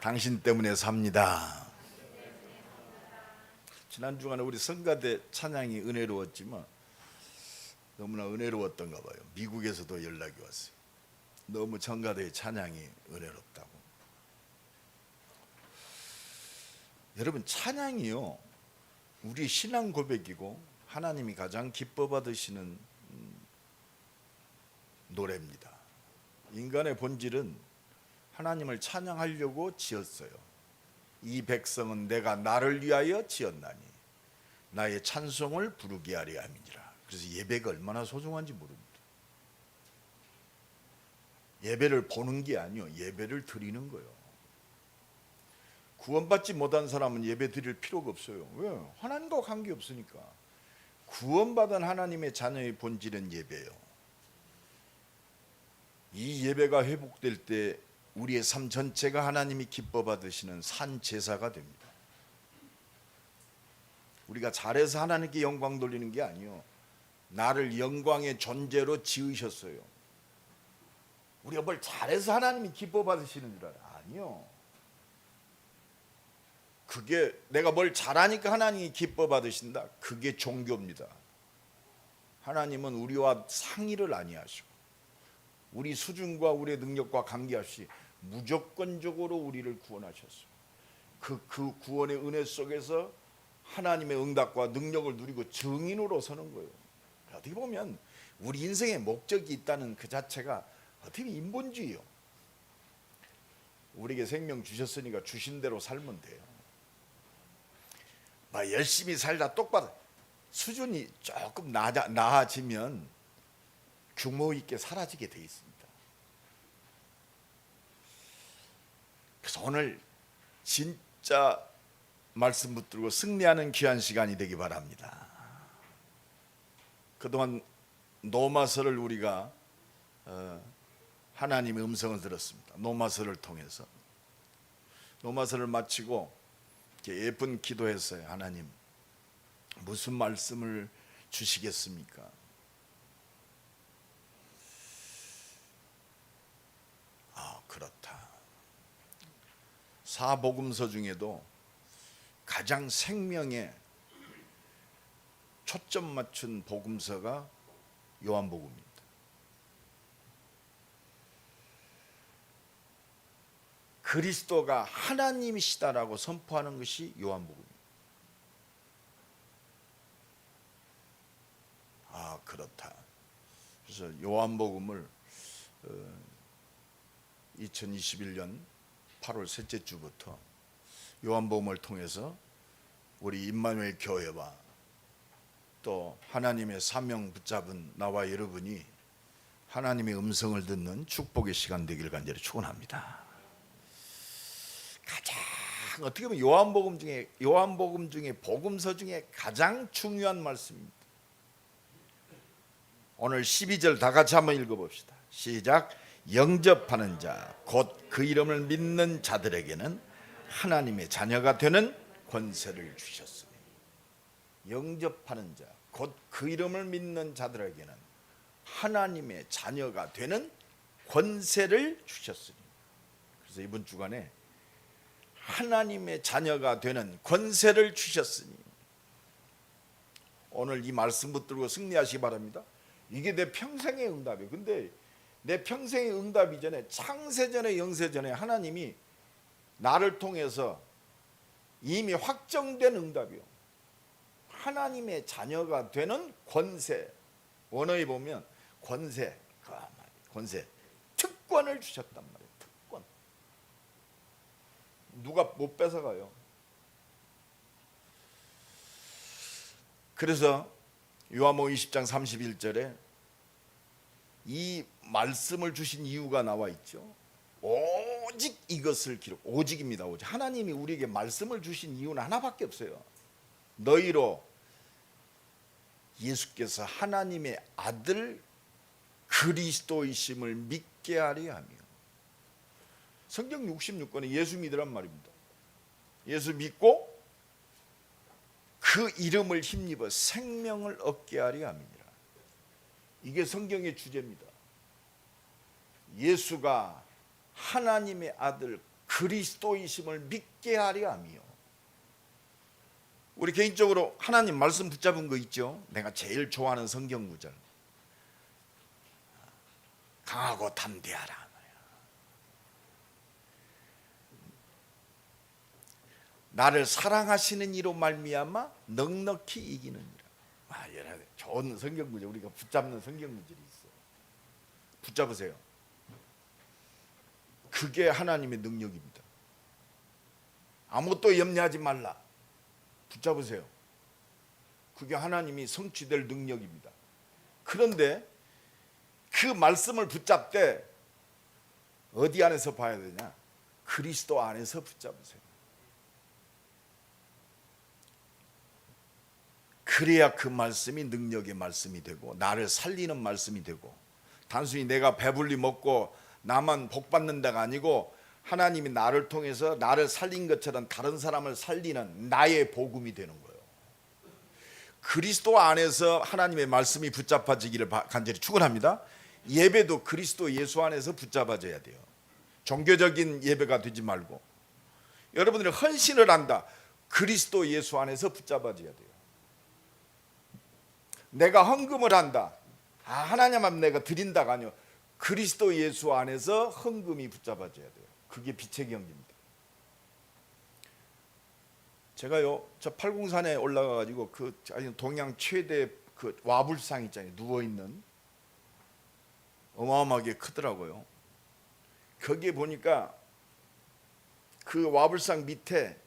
당신 때문에 삽니다. 지난 주간에 우리 성가대 찬양이 은혜로웠지만 너무나 은혜로웠던가 봐요. 미국에서도 연락이 왔어요. 너무 성가대의 찬양이 은혜롭다고. 여러분, 찬양이요, 우리 신앙 고백이고 하나님이 가장 기뻐 받으시는 노래입니다. 인간의 본질은 하나님을 찬양하려고 지었어요. 이 백성은 내가 나를 위하여 지었나니 나의 찬송을 부르게 하려 함이니라. 그래서 예배가 얼마나 소중한지 모릅니다. 예배를 보는 게 아니요, 예배를 드리는 거예요. 구원받지 못한 사람은 예배 드릴 필요가 없어요. 왜? 하나님과 관계없으니까. 구원받은 하나님의 자녀의 본질은 예배예요. 이 예배가 회복될 때 우리의 삶 전체가 하나님이 기뻐 받으시는 산 제사가 됩니다. 우리가 잘해서 하나님께 영광 돌리는 게 아니요, 나를 영광의 존재로 지으셨어요. 우리가 뭘 잘해서 하나님이 기뻐 받으시는 줄 알아요? 아니요. 그게 내가 뭘 잘하니까 하나님이 기뻐 받으신다, 그게 종교입니다. 하나님은 우리와 상의를 아니하시고 우리 수준과 우리의 능력과 관계없이 무조건적으로 우리를 구원하셨어요. 그 구원의 은혜 속에서 하나님의 응답과 능력을 누리고 증인으로 서는 거예요. 어떻게 보면 우리 인생에 목적이 있다는 그 자체가 어떻게 보면 인본주의예요. 우리에게 생명 주셨으니까 주신 대로 살면 돼요. 막 열심히 살다 똑바로 수준이 조금 나아지면 규모 있게 사라지게 돼 있습니다. 그래서 오늘 진짜 말씀 붙들고 승리하는 귀한 시간이 되기 바랍니다. 그동안 노마서를 우리가 하나님의 음성을 들었습니다. 노마서를 통해서 노마서를 마치고 예쁜 기도했어요. 하나님, 무슨 말씀을 주시겠습니까? 그렇다. 사복음서 중에도 가장 생명에 초점 맞춘 복음서가 요한복음입니다. 그리스도가 하나님이시다라고 선포하는 것이 요한복음입니다. 그렇다. 그래서 요한복음을 2021년 8월 셋째 주부터 요한복음을 통해서 우리 임마누엘 교회와 또 하나님의 사명 붙잡은 나와 여러분이 하나님의 음성을 듣는 축복의 시간 되기를 간절히 축원합니다. 가장 어떻게 보면 요한복음 중에 복음서 중에 가장 중요한 말씀입니다. 오늘 12절 다 같이 한번 읽어봅시다. 시작. 영접하는 자 곧 그 이름을 믿는 자들에게는 하나님의 자녀가 되는 권세를 주셨으니. 영접하는 자 곧 그 이름을 믿는 자들에게는 하나님의 자녀가 되는 권세를 주셨으니. 그래서 이번 주간에 하나님의 자녀가 되는 권세를 주셨으니, 오늘 이 말씀 붙들고 승리하시기 바랍니다. 이게 내 평생의 응답이에요. 근데 내 평생의 응답 이전에 창세전에 영세전에 하나님이 나를 통해서 이미 확정된 응답이요, 하나님의 자녀가 되는 권세. 원어에 보면 권세, 특권을 주셨단 말이에요. 특권. 누가 못 뺏어가요. 그래서 요한복음 20장 31절에 이 말씀을 주신 이유가 나와 있죠. 오직 이것을 오직입니다. 오직. 하나님이 우리에게 말씀을 주신 이유는 하나밖에 없어요. 너희로 예수께서 하나님의 아들 그리스도이심을 믿게 하려 하며. 성경 66권에 예수 믿으란 말입니다. 예수 믿고 그 이름을 힘입어 생명을 얻게 하려 함이니라. 이게 성경의 주제입니다. 예수가 하나님의 아들 그리스도이심을 믿게 하려 함이요. 우리 개인적으로 하나님 말씀 붙잡은 거 있죠? 내가 제일 좋아하는 성경 구절. 강하고 담대하라. 나를 사랑하시는 이로 말미암아 넉넉히 이기느니라. 여러분, 좋은 성경 구절, 우리가 붙잡는 성경 구절이 있어. 붙잡으세요. 그게 하나님의 능력입니다. 아무것도 염려하지 말라. 붙잡으세요. 그게 하나님이 성취될 능력입니다. 그런데 그 말씀을 붙잡되 어디 안에서 봐야 되냐? 그리스도 안에서 붙잡으세요. 그래야 그 말씀이 능력의 말씀이 되고 나를 살리는 말씀이 되고, 단순히 내가 배불리 먹고 나만 복 받는다가 아니고 하나님이 나를 통해서 나를 살린 것처럼 다른 사람을 살리는 나의 복음이 되는 거예요. 그리스도 안에서 하나님의 말씀이 붙잡아지기를 간절히 축원합니다. 예배도 그리스도 예수 안에서 붙잡아져야 돼요. 종교적인 예배가 되지 말고 여러분들이 헌신을 한다. 그리스도 예수 안에서 붙잡아져야 돼요. 내가 헌금을 한다. 하나님 앞에 내가 드린다가 아니요. 그리스도 예수 안에서 헌금이 붙잡아져야 돼요. 그게 빛의 경기입니다. 제가요, 저 팔공산에 올라가 가지고 그 동양 최대 그 와불상 있잖아요. 누워 있는 어마어마하게 크더라고요. 거기에 보니까 그 와불상 밑에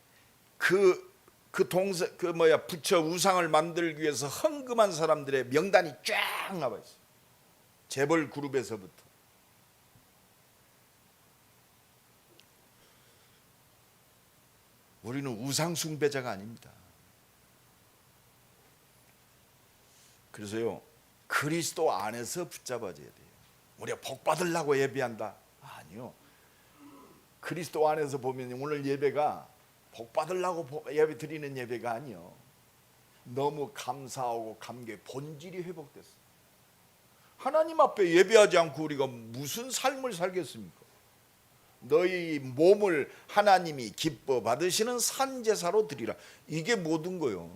부처 우상을 만들기 위해서 헌금한 사람들의 명단이 쫙 나와 있어요. 재벌 그룹에서부터. 우리는 우상 숭배자가 아닙니다. 그래서요, 그리스도 안에서 붙잡아져야 돼요. 우리가 복 받으려고 예배한다? 아니요. 그리스도 안에서 보면 오늘 예배가 복 받으려고 예배 드리는 예배가 아니요. 너무 감사하고 감격의 본질이 회복됐어요. 하나님 앞에 예배하지 않고 우리가 무슨 삶을 살겠습니까? 너희 몸을 하나님이 기뻐 받으시는 산제사로 드리라. 이게 모든 거요.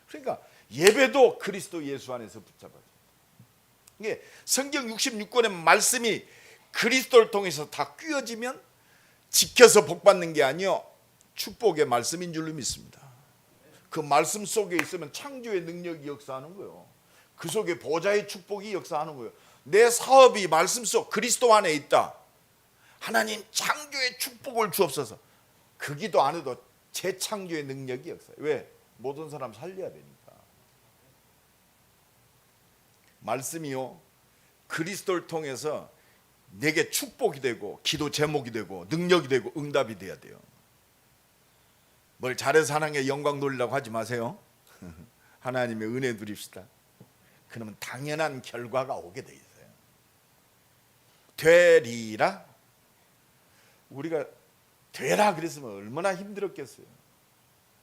그러니까 예배도 그리스도 예수 안에서 붙잡아요. 이게 성경 66권의 말씀이 그리스도를 통해서 다 꿰어지면 지켜서 복 받는 게 아니요, 축복의 말씀인 줄로 믿습니다. 그 말씀 속에 있으면 창조의 능력이 역사하는 거예요. 그 속에 보좌의 축복이 역사하는 거예요. 내 사업이 말씀 속 그리스도 안에 있다. 하나님 창조의 축복을 주옵소서. 그 기도 안 해도 재창조의 능력이 역사해요. 왜? 모든 사람 살려야 되니까. 말씀이요, 그리스도를 통해서 내게 축복이 되고 기도 제목이 되고 능력이 되고 응답이 돼야 돼요. 뭘 잘해서 하나님의 영광 돌리려고 하지 마세요. 하나님의 은혜 누립시다. 그러면 당연한 결과가 오게 돼 있어요. 되리라. 우리가 되라 그랬으면 얼마나 힘들었겠어요.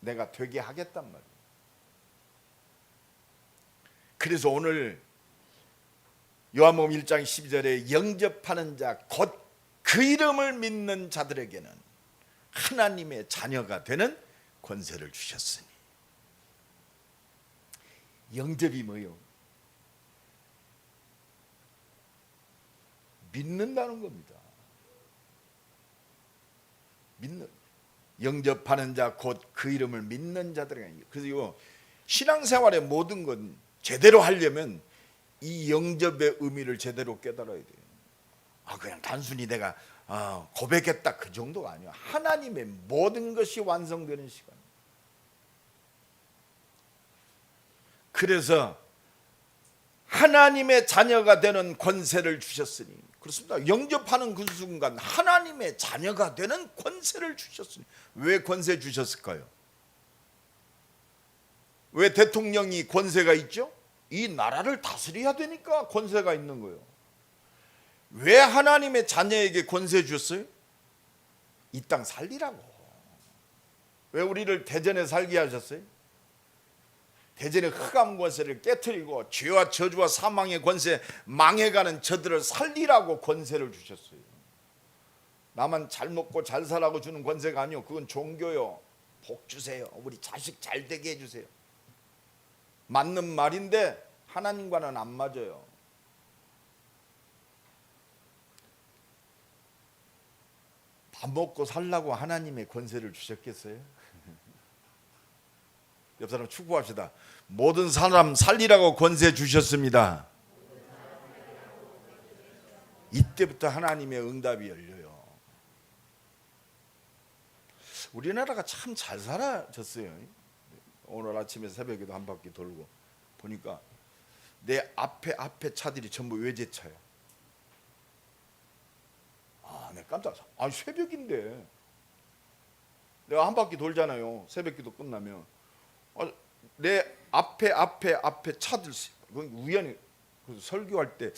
내가 되게 하겠단 말이에요. 그래서 오늘 요한복음 1장 12절에 영접하는 자 곧 그 이름을 믿는 자들에게는 하나님의 자녀가 되는 권세를 주셨으니. 영접이 뭐예요? 믿는다는 겁니다. 영접하는 자 곧 그 이름을 믿는 자들에게. 그래서 이거 신앙생활의 모든 건 제대로 하려면 이 영접의 의미를 제대로 깨달아야 돼요. 그냥 단순히 내가 고백했다 그 정도가 아니에요. 하나님의 모든 것이 완성되는 시간. 그래서 하나님의 자녀가 되는 권세를 주셨으니. 그렇습니다. 영접하는 그 순간 하나님의 자녀가 되는 권세를 주셨으니. 왜 권세 주셨을까요? 왜 대통령이 권세가 있죠? 이 나라를 다스려야 되니까 권세가 있는 거예요. 왜 하나님의 자녀에게 권세 주셨어요? 이 땅 살리라고. 왜 우리를 대전에 살게 하셨어요? 대전의 흑암 권세를 깨트리고 죄와 저주와 사망의 권세, 망해가는 저들을 살리라고 권세를 주셨어요. 나만 잘 먹고 잘 살라고 주는 권세가 아니요. 그건 종교요. 복 주세요. 우리 자식 잘 되게 해주세요. 맞는 말인데 하나님과는 안 맞아요. 밥 먹고 살라고 하나님의 권세를 주셨겠어요? 옆 사람 축복합시다. 모든 사람 살리라고 권세 주셨습니다. 이때부터 하나님의 응답이 열려요. 우리나라가 참 잘 살아졌어요. 오늘 아침에 새벽에도 한 바퀴 돌고 보니까 내 앞에 차들이 전부 외제차야. 내가 깜짝 놀랐어. 새벽인데 내가 한 바퀴 돌잖아요. 새벽기도 끝나면 내 앞에 차들 우연히 그래서 설교할 때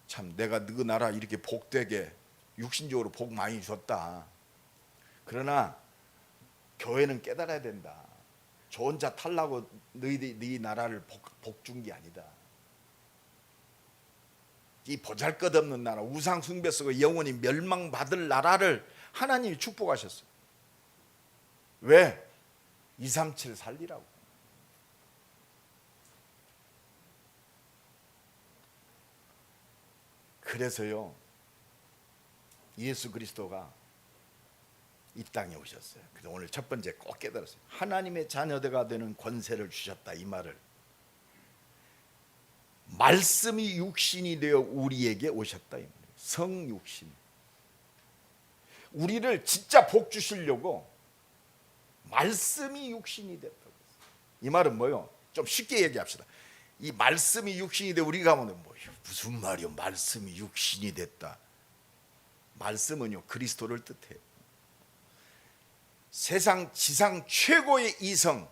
참 내가 너 나라 이렇게 복되게 육신적으로 복 많이 줬다. 그러나 교회는 깨달아야 된다. 저 혼자 탈라고 너희 나라를 복 준 게 아니다. 이 보잘것없는 나라, 우상 숭배 속에 영원히 멸망받을 나라를 하나님이 축복하셨어요. 왜? 237 살리라고. 그래서요, 예수 그리스도가 이 땅에 오셨어요. 그래서 오늘 첫 번째 꼭 깨달았어요. 하나님의 자녀가 되는 권세를 주셨다. 이 말을 말씀이 육신이 되어 우리에게 오셨다. 이 말이에요. 성육신. 우리를 진짜 복 주시려고 말씀이 육신이 됐다고. 이 말은 뭐요? 좀 쉽게 얘기합시다. 이 말씀이 육신이 되어 우리가 하면 무슨 말이요? 말씀이 육신이 됐다. 말씀은요 그리스도를 뜻해요. 세상 지상 최고의 이성,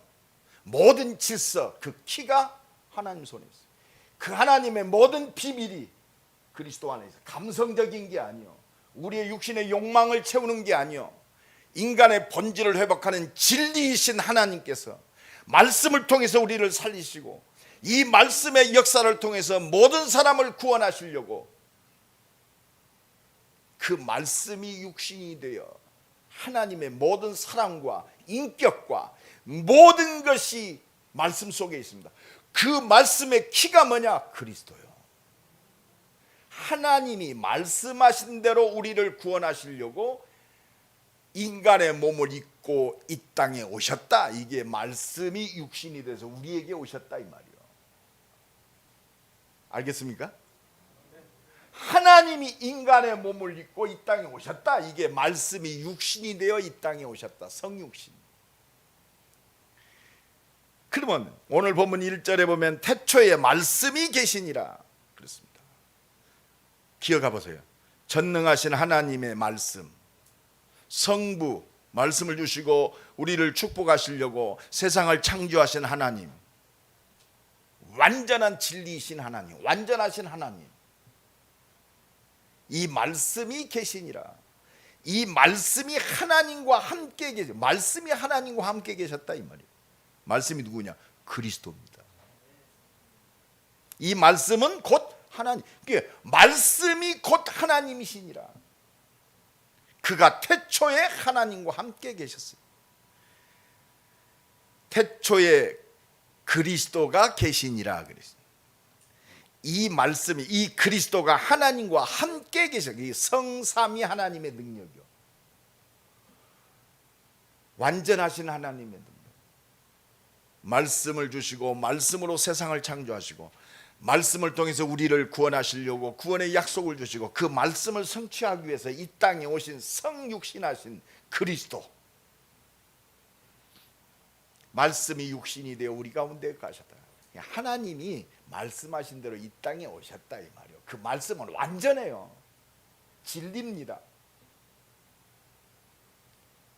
모든 질서, 그 키가 하나님 손에 있어요. 그 하나님의 모든 비밀이 그리스도 안에 있어요. 감성적인 게 아니요, 우리의 육신의 욕망을 채우는 게 아니요, 인간의 본질을 회복하는 진리이신 하나님께서 말씀을 통해서 우리를 살리시고 이 말씀의 역사를 통해서 모든 사람을 구원하시려고 그 말씀이 육신이 되어 하나님의 모든 사랑과 인격과 모든 것이 말씀 속에 있습니다. 그 말씀의 키가 뭐냐? 그리스도요. 하나님이 말씀하신 대로 우리를 구원하시려고 인간의 몸을 입고 이 땅에 오셨다. 이게 말씀이 육신이 돼서 우리에게 오셨다 이 말이요. 알겠습니까? 하나님이 인간의 몸을 입고 이 땅에 오셨다. 이게 말씀이 육신이 되어 이 땅에 오셨다. 성육신. 그러면 오늘 본문 1절에 보면 태초에 말씀이 계시니라 그렇습니다. 기억해 보세요. 전능하신 하나님의 말씀, 성부 말씀을 주시고 우리를 축복하시려고 세상을 창조하신 하나님, 완전한 진리이신 하나님, 완전하신 하나님, 이 말씀이 계시니라. 이 말씀이 하나님과 함께 계셔. 말씀이 하나님과 함께 계셨다 이 말이에요. 말씀이 누구냐? 그리스도입니다. 이 말씀은 곧 하나님. 말씀이 곧 하나님이시니라. 그가 태초에 하나님과 함께 계셨어요. 태초에 그리스도가 계시니라 그랬어요. 이 말씀이, 이 그리스도가 하나님과 함께 계셔. 이 성삼위 하나님의 능력이요. 완전하신 하나님의 능력. 말씀을 주시고 말씀으로 세상을 창조하시고 말씀을 통해서 우리를 구원하시려고 구원의 약속을 주시고 그 말씀을 성취하기 위해서 이 땅에 오신 성육신하신 그리스도, 말씀이 육신이 되어 우리 가운데 가셨다. 하나님이 말씀하신 대로 이 땅에 오셨다 이 말이요. 그 말씀은 완전해요. 진리입니다.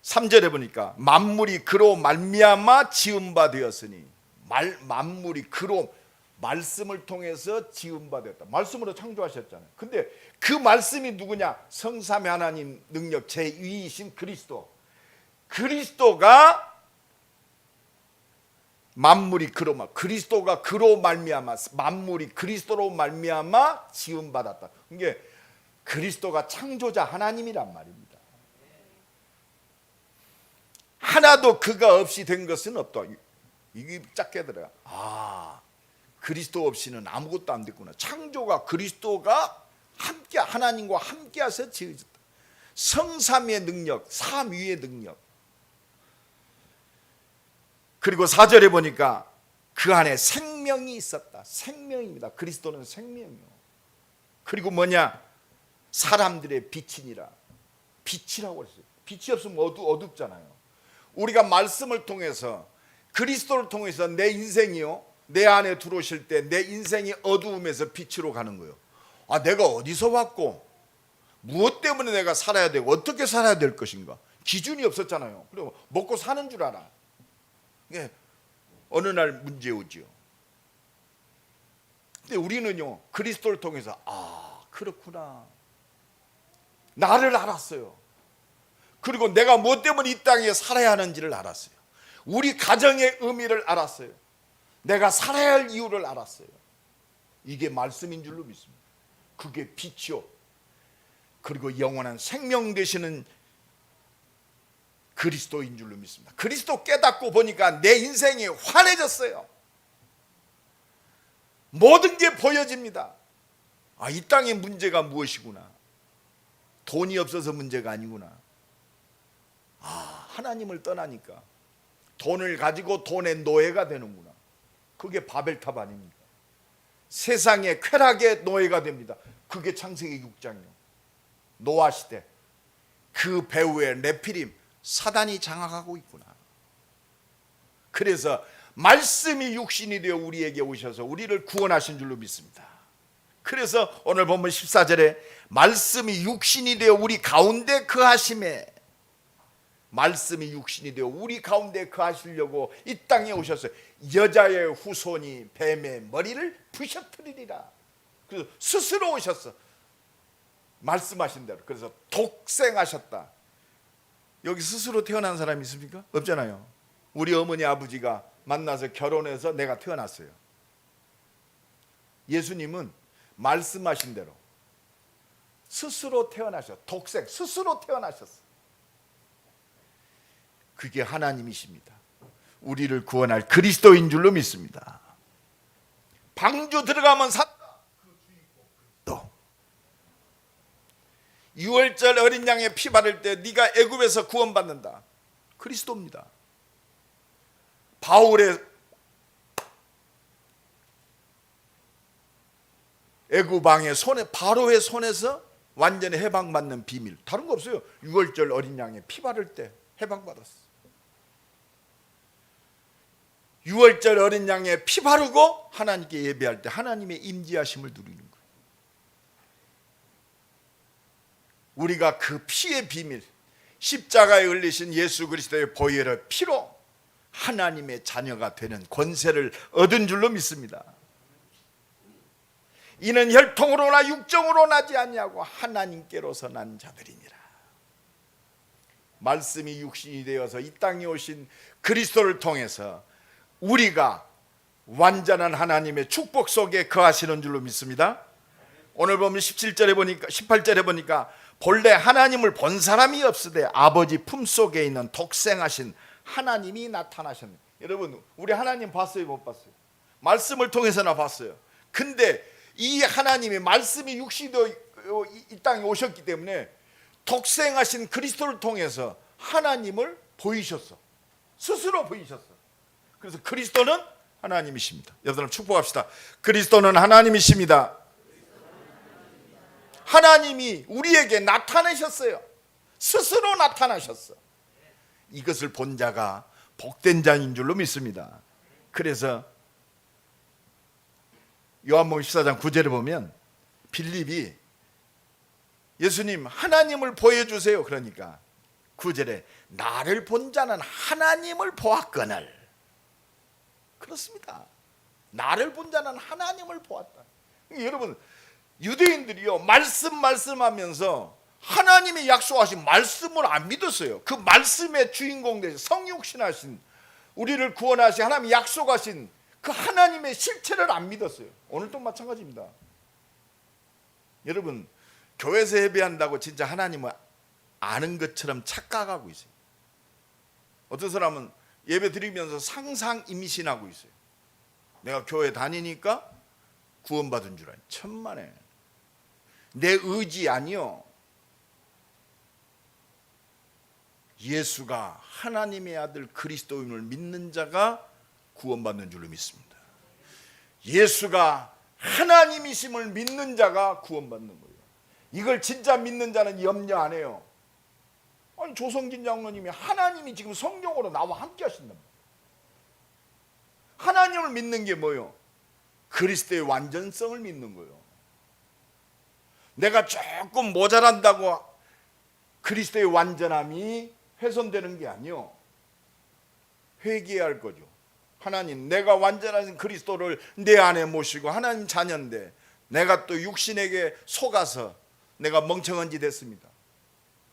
3절에 보니까 만물이 그로 말미암아 지은 바 되었으니, 만물이 그로 말씀을 통해서 지은 바 되었다. 말씀으로 창조하셨잖아요. 근데 그 말씀이 누구냐? 성삼위 하나님 능력 제2이신 그리스도. 그리스도가 만물이 그로, 그리스도가 그로 말미암아, 만물이 그리스도로 말미암아 지음 받았다. 이게 그리스도가 창조자 하나님이란 말입니다. 하나도 그가 없이 된 것은 없다. 이게 쫙 깨달아요. 그리스도 없이는 아무것도 안 됐구나. 창조가 그리스도가 함께 하나님과 함께해서 지어졌다. 성삼위의 능력, 삼위의 능력. 그리고 4절에 보니까 그 안에 생명이 있었다. 생명입니다. 그리스도는 생명이요. 그리고 뭐냐? 사람들의 빛이니라. 빛이라고 했어요. 빛이 없으면 어둡잖아요. 우리가 말씀을 통해서 그리스도를 통해서 내 인생이요, 내 안에 들어오실 때 내 인생이 어두움에서 빛으로 가는 거예요. 내가 어디서 왔고 무엇 때문에 내가 살아야 되고 어떻게 살아야 될 것인가 기준이 없었잖아요. 그리고 먹고 사는 줄 알아. 이게 어느 날 문제 오지요. 근데 우리는요, 그리스도를 통해서 그렇구나, 나를 알았어요. 그리고 내가 무엇 때문에 이 땅에 살아야 하는지를 알았어요. 우리 가정의 의미를 알았어요. 내가 살아야 할 이유를 알았어요. 이게 말씀인 줄로 믿습니다. 그게 빛이요, 그리고 영원한 생명 되시는 그리스도인 줄로 믿습니다. 그리스도 깨닫고 보니까 내 인생이 환해졌어요. 모든 게 보여집니다. 이 땅의 문제가 무엇이구나. 돈이 없어서 문제가 아니구나. 하나님을 떠나니까 돈을 가지고 돈의 노예가 되는구나. 그게 바벨탑 아닙니까? 세상의 쾌락의 노예가 됩니다. 그게 창세기 6장이요. 노아 시대 그 배후에 네피림, 사단이 장악하고 있구나. 그래서 말씀이 육신이 되어 우리에게 오셔서 우리를 구원하신 줄로 믿습니다. 그래서 오늘 본문 14절에 말씀이 육신이 되어 우리 가운데 거하심에, 말씀이 육신이 되어 우리 가운데 거하시려고 이 땅에 오셨어요. 여자의 후손이 뱀의 머리를 부셔뜨리리라. 그래서 스스로 오셨어. 말씀하신 대로. 그래서 독생하셨다. 여기 스스로 태어난 사람이 있습니까? 없잖아요. 우리 어머니 아버지가 만나서 결혼해서 내가 태어났어요. 예수님은 말씀하신 대로 스스로 태어나셨어. 독생, 스스로 태어나셨어. 그게 하나님이십니다. 우리를 구원할 그리스도인 줄로 믿습니다. 방주 들어가면 샀다. 또 6월절 어린 양의 피 바를 때 네가 애굽에서 구원받는다. 그리스도입니다. 바울의 애굽 왕의 손에, 바로의 손에서 완전히 해방받는 비밀, 다른 거 없어요. 6월절 어린 양의 피 바를 때 해방받았어. 6월절 어린 양의 피 바르고 하나님께 예배할 때 하나님의 임재하심을 누리는 거예요. 우리가 그 피의 비밀, 십자가에 흘리신 예수 그리스도의 보혈의 피로 하나님의 자녀가 되는 권세를 얻은 줄로 믿습니다. 이는 혈통으로나 육정으로 나지 아니하고 하나님께로서 난 자들이니라. 말씀이 육신이 되어서 이 땅에 오신 그리스도를 통해서 우리가 완전한 하나님의 축복 속에 거하시는 줄로 믿습니다. 오늘 보면 17절에 보니까, 18절에 보니까 본래 하나님을 본 사람이 없으되 아버지 품속에 있는 독생하신 하나님이 나타나셨네. 여러분, 우리 하나님 봤어요, 못 봤어요? 말씀을 통해서나 봤어요. 근데 이 하나님의 말씀이 육신도 이 땅에 오셨기 때문에 독생하신 그리스도를 통해서 하나님을 보이셨어. 스스로 보이셨어. 그래서 그리스도는 하나님이십니다. 여러분 축복합시다. 그리스도는 하나님이십니다. 하나님이 우리에게 나타내셨어요. 스스로 나타나셨어. 이것을 본 자가 복된 자인 줄로 믿습니다. 그래서 요한복음 14장 9절에 보면 빌립이 예수님 하나님을 보여주세요. 그러니까 9절에 나를 본 자는 하나님을 보았거늘. 그렇습니다. 나를 본 자는 하나님을 보았다. 여러분, 유대인들이요 말씀하면서 하나님이 약속하신 말씀을 안 믿었어요. 그 말씀의 주인공 되신 성육신하신 우리를 구원하신 하나님이 약속하신 그 하나님의 실체를 안 믿었어요. 오늘도 마찬가지입니다. 여러분, 교회에서 예배한다고 진짜 하나님을 아는 것처럼 착각하고 있어요. 어떤 사람은 예배 드리면서 상상 임신하고 있어요. 내가 교회 다니니까 구원받은 줄 아니. 천만에. 내 의지 아니요. 예수가 하나님의 아들 그리스도임을 믿는 자가 구원받는 줄로 믿습니다. 예수가 하나님이심을 믿는 자가 구원받는 거예요. 이걸 진짜 믿는 자는 염려 안 해요. 아니 조성진 장로님이 하나님이 지금 성경으로 나와 함께 하신단 말이에요. 하나님을 믿는 게 뭐예요? 그리스도의 완전성을 믿는 거예요. 내가 조금 모자란다고 그리스도의 완전함이 훼손되는 게 아니요. 회개해야 할 거죠. 하나님, 내가 완전한 그리스도를 내 안에 모시고 하나님 자녀인데 내가 또 육신에게 속아서 내가 멍청한 짓 했습니다.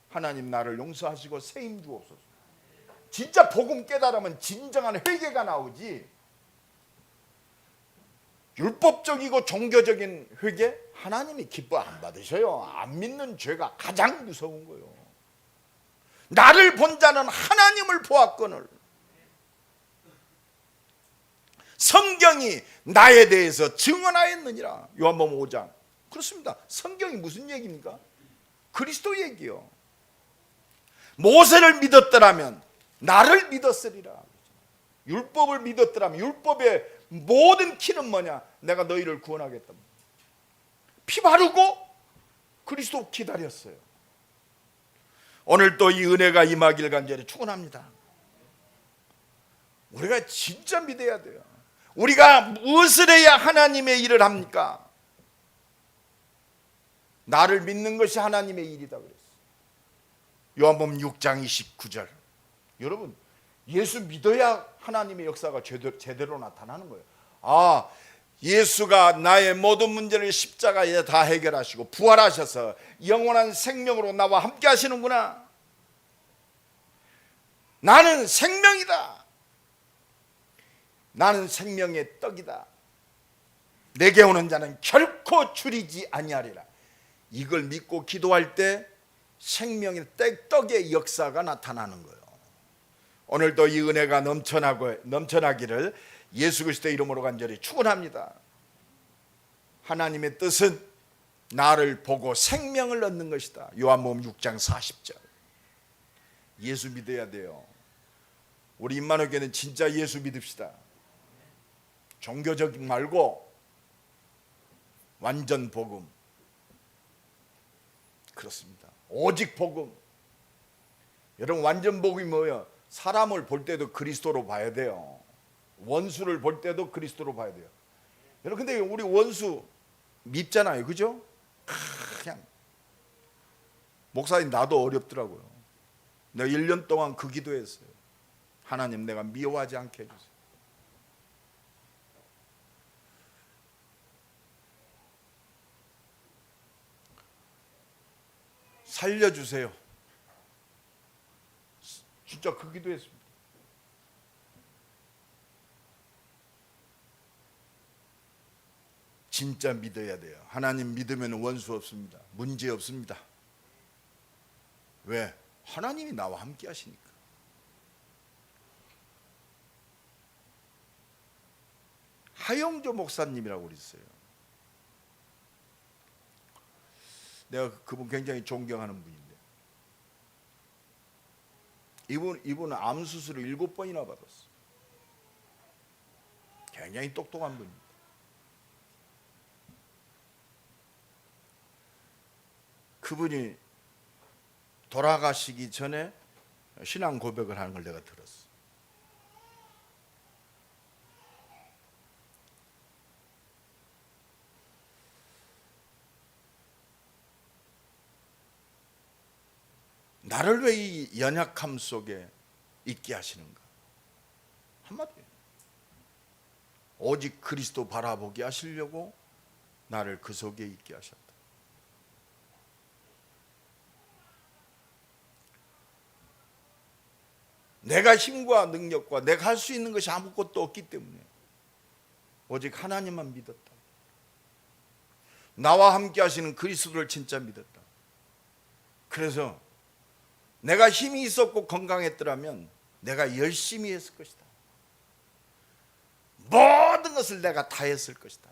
하나님 나를 용서하시고 세임 주옵소서. 진짜 복음 깨달으면 진정한 회개가 나오지. 율법적이고 종교적인 회개 하나님이 기뻐 안 받으셔요. 안 믿는 죄가 가장 무서운 거예요. 나를 본 자는 하나님을 보았거늘. 성경이 나에 대해서 증언하였느니라. 요한복음 5장. 그렇습니다. 성경이 무슨 얘기입니까? 그리스도 얘기요. 모세를 믿었더라면 나를 믿었으리라. 율법을 믿었더라면 율법의 모든 키는 뭐냐? 내가 너희를 구원하겠다. 피 바르고 그리스도 기다렸어요. 오늘 또 이 은혜가 임하길 간절히 축원합니다. 우리가 진짜 믿어야 돼요. 우리가 무엇을 해야 하나님의 일을 합니까? 나를 믿는 것이 하나님의 일이다 그랬어요. 요한복음 6장 29절. 여러분, 예수 믿어야 하나님의 역사가 제대로 나타나는 거예요. 아, 예수가 나의 모든 문제를 십자가에 다 해결하시고 부활하셔서 영원한 생명으로 나와 함께 하시는구나. 나는 생명이다. 나는 생명의 떡이다. 내게 오는 자는 결코 줄이지 아니하리라. 이걸 믿고 기도할 때 생명의 떡의 역사가 나타나는 거예요. 오늘도 이 은혜가 넘쳐나기를 예수 그리스도의 이름으로 간절히 축원합니다. 하나님의 뜻은 나를 보고 생명을 얻는 것이다. 요한복음 6장 40절. 예수 믿어야 돼요. 우리 임마누엘교회는 진짜 예수 믿읍시다. 종교적 말고 완전 복음. 그렇습니다. 오직 복음. 여러분, 완전 복음이 뭐예요? 사람을 볼 때도 그리스도로 봐야 돼요. 원수를 볼 때도 그리스도로 봐야 돼요. 여러분, 근데 우리 원수 밉잖아요. 그죠? 그냥 목사님 나도 어렵더라고요. 내가 1년 동안 그 기도했어요. 하나님, 내가 미워하지 않게 해주세요. 살려주세요. 진짜 그 기도했습니다. 진짜 믿어야 돼요. 하나님 믿으면 원수 없습니다. 문제 없습니다. 왜? 하나님이 나와 함께 하시니까. 하영조 목사님이라고 그랬어요. 내가 그분 굉장히 존경하는 분인데, 이분은 암 수술을 7번이나 받았어. 굉장히 똑똑한 분입니다. 그분이 돌아가시기 전에 신앙 고백을 하는 걸 내가 들었어. 나를 왜 이 연약함 속에 있게 하시는가? 한마디예요. 오직 그리스도 바라보게 하시려고 나를 그 속에 있게 하셨다. 내가 힘과 능력과 내가 할 수 있는 것이 아무것도 없기 때문에 오직 하나님만 믿었다. 나와 함께 하시는 그리스도를 진짜 믿었다. 그래서 내가 힘이 있었고 건강했더라면 내가 열심히 했을 것이다. 모든 것을 내가 다 했을 것이다.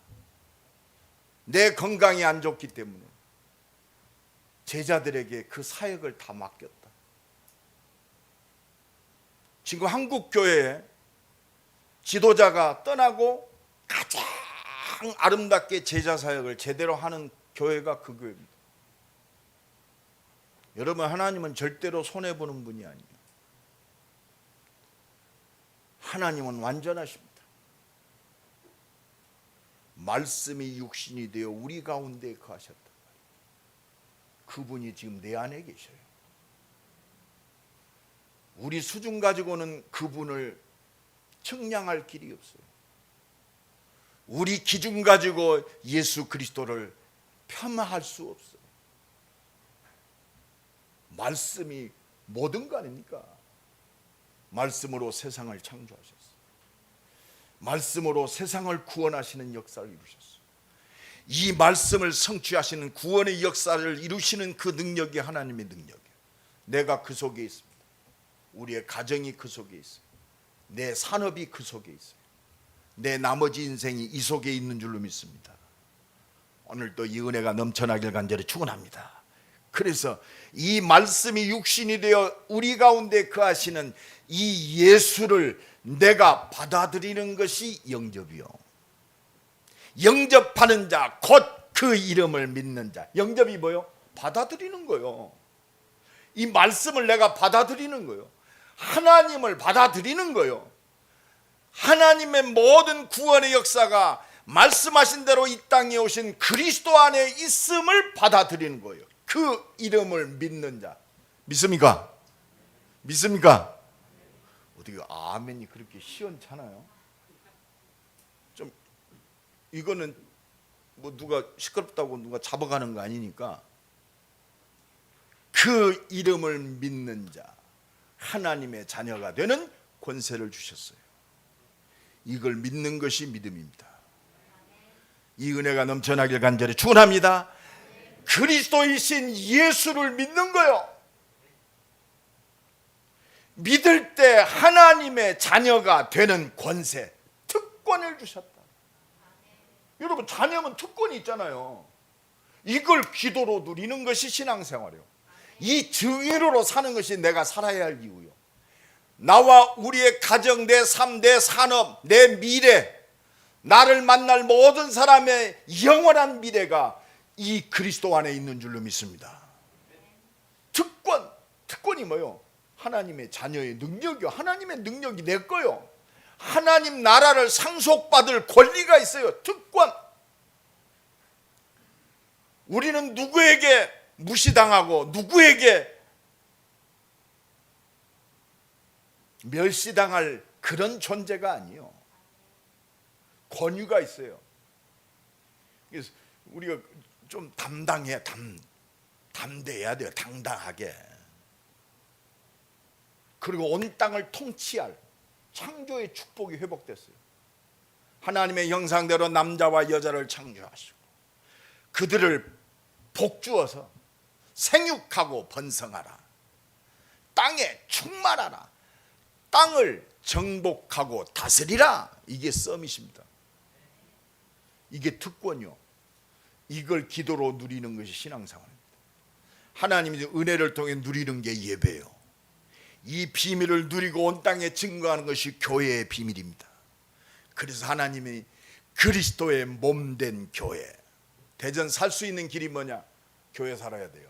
내 건강이 안 좋기 때문에 제자들에게 그 사역을 다 맡겼다. 지금 한국 교회에 지도자가 떠나고 가장 아름답게 제자 사역을 제대로 하는 교회가 그 교회입니다. 여러분, 하나님은 절대로 손해보는 분이 아니에요. 하나님은 완전하십니다. 말씀이 육신이 되어 우리 가운데 거하셨다. 그분이 지금 내 안에 계셔요. 우리 수준 가지고는 그분을 측량할 길이 없어요. 우리 기준 가지고 예수 그리스도를 폄하할 수 없어요. 말씀이 모든 거 아닙니까? 말씀으로 세상을 창조하셨어요. 말씀으로 세상을 구원하시는 역사를 이루셨어요. 이 말씀을 성취하시는 구원의 역사를 이루시는 그 능력이 하나님의 능력이에요. 내가 그 속에 있습니다. 우리의 가정이 그 속에 있어요. 내 산업이 그 속에 있어요. 내 나머지 인생이 이 속에 있는 줄로 믿습니다. 오늘도 이 은혜가 넘쳐나길 간절히 축원합니다. 그래서 이 말씀이 육신이 되어 우리 가운데 거하시는 이 예수를 내가 받아들이는 것이 영접이요. 영접하는 자, 곧 그 이름을 믿는 자. 영접이 뭐요? 받아들이는 거요. 이 말씀을 내가 받아들이는 거요. 하나님을 받아들이는 거요. 하나님의 모든 구원의 역사가 말씀하신 대로 이 땅에 오신 그리스도 안에 있음을 받아들이는 거예요. 그 이름을 믿는 자. 믿습니까? 믿습니까? 어떻게 아멘이 그렇게 시원찮아요? 좀 이거는 뭐 누가 시끄럽다고 누가 잡아가는 거 아니니까, 그 이름을 믿는 자, 하나님의 자녀가 되는 권세를 주셨어요. 이걸 믿는 것이 믿음입니다. 이 은혜가 넘쳐나길 간절히 축원합니다. 그리스도이신 예수를 믿는 거요. 믿을 때 하나님의 자녀가 되는 권세, 특권을 주셨다. 여러분, 자녀면 특권이 있잖아요. 이걸 기도로 누리는 것이 신앙생활이에요. 이 증인으로 사는 것이 내가 살아야 할 이유요. 나와 우리의 가정, 내 삶, 내 산업, 내 미래, 나를 만날 모든 사람의 영원한 미래가 이 그리스도 안에 있는 줄로 믿습니다. 특권이 뭐요? 하나님의 자녀의 능력이요. 하나님의 능력이 내 거요. 하나님 나라를 상속받을 권리가 있어요. 특권. 우리는 누구에게 무시당하고 누구에게 멸시당할 그런 존재가 아니에요. 권위가 있어요. 그래서 우리가 좀 담대해야 돼요. 당당하게. 그리고 온 땅을 통치할 창조의 축복이 회복됐어요. 하나님의 형상대로 남자와 여자를 창조하시고 그들을 복주어서 생육하고 번성하라. 땅에 충만하라. 땅을 정복하고 다스리라. 이게 썸밋입니다. 이게 특권이요. 이걸 기도로 누리는 것이 신앙생활입니다. 하나님이 은혜를 통해 누리는 게 예배예요. 이 비밀을 누리고 온 땅에 증거하는 것이 교회의 비밀입니다. 그래서 하나님이 그리스도의 몸된 교회, 대전 살 수 있는 길이 뭐냐? 교회 살아야 돼요.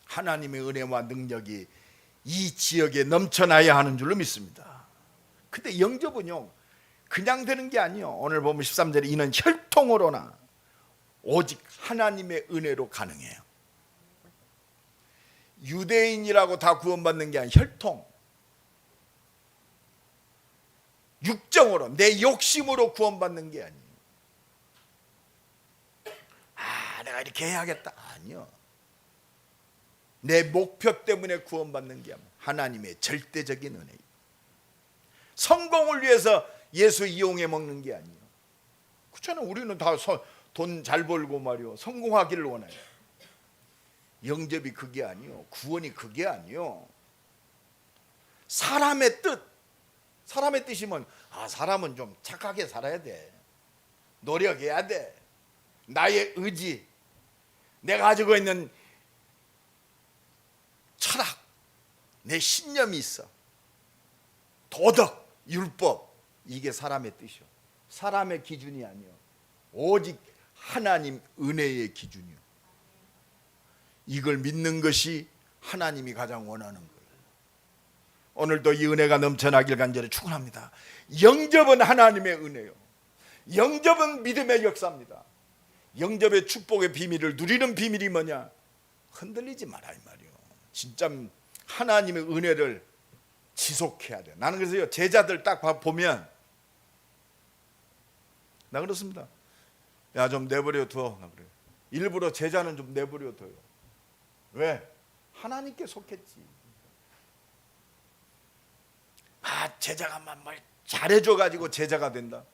하나님의 은혜와 능력이 이 지역에 넘쳐나야 하는 줄로 믿습니다. 근데 영접은요, 그냥 되는 게 아니에요. 오늘 보면 13절에 이는 혈통으로나 오직 하나님의 은혜로 가능해요. 유대인이라고 다 구원받는 게 아니라 혈통, 육정으로, 내 욕심으로 구원받는 게 아니에요. 내가 이렇게 해야겠다. 아니요. 내 목표 때문에 구원받는 게 아니라 하나님의 절대적인 은혜예요. 성공을 위해서 예수 이용해 먹는 게 아니에요. 그렇잖아요. 우리는 다 돈 잘 벌고 말이요 성공하기를 원해요. 영접이 그게 아니요, 구원이 그게 아니요. 사람의 뜻이면 사람은 좀 착하게 살아야 돼, 노력해야 돼, 나의 의지, 내가 가지고 있는 철학, 내 신념이 있어, 도덕, 율법, 이게 사람의 뜻이요. 사람의 기준이 아니요, 오직 하나님 은혜의 기준이요. 이걸 믿는 것이 하나님이 가장 원하는 거예요. 오늘도 이 은혜가 넘쳐나길 간절히 축원합니다. 영접은 하나님의 은혜요, 영접은 믿음의 역사입니다. 영접의 축복의 비밀을 누리는 비밀이 뭐냐? 흔들리지 마라 이 말이요. 진짜 하나님의 은혜를 지속해야 돼. 나는 그래서요, 제자들 딱 보면 나 그렇습니다. 야, 좀 내버려 둬. 나 그래요. 일부러 제자는 좀 내버려 둬요. 왜? 하나님께 속했지. 제자가 뭘 잘해줘 가지고 제자가 된다?